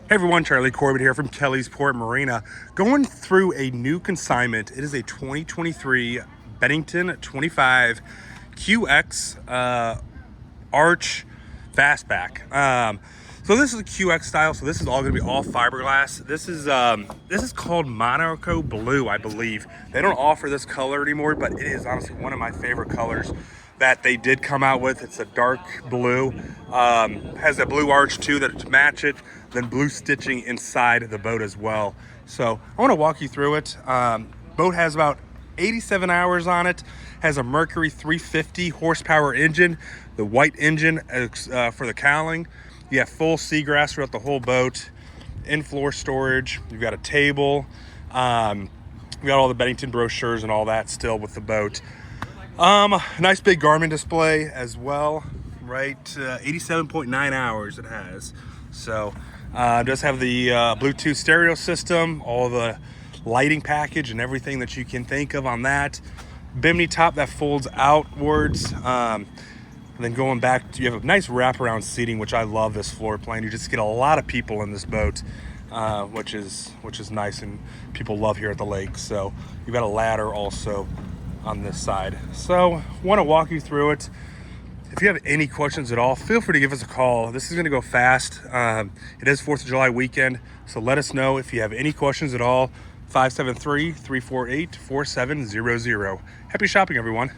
Hey everyone, Charlie Corbett here from Kelly's Port Marina. Going through a new consignment. It is a 2023 Bennington 25 QX Arch Fastback. So this is a QX style. So this is all going to be all fiberglass. This is called Monaco Blue, I believe. They don't offer this color anymore, but it is honestly one of my favorite colors that they did come out with. It's a dark blue, has a blue arch too that to match it, then blue stitching inside the boat as well. So I want to walk you through it. Boat has about 87 hours on it, has a Mercury 350 horsepower engine, the white engine for the cowling. You have full seagrass throughout the whole boat, in-floor storage. You've got a table. We got all the Bennington brochures and all that still with the boat. Nice big Garmin display as well, right? 87.9 hours it has. So it does have the Bluetooth stereo system, all the lighting package and everything that you can think of on that. Bimini top that folds outwards. And then going back, you have a nice wraparound seating, which I love this floor plan. You just get a lot of people in this boat, which is nice, and people love here at the lake. So you've got a ladder also on this side. So want to walk you through it. If you have any questions at all, feel free to give us a call. This is going to go fast. It is 4th of July weekend, so let us know if you have any questions at all. 573-348-4700. Happy shopping, everyone.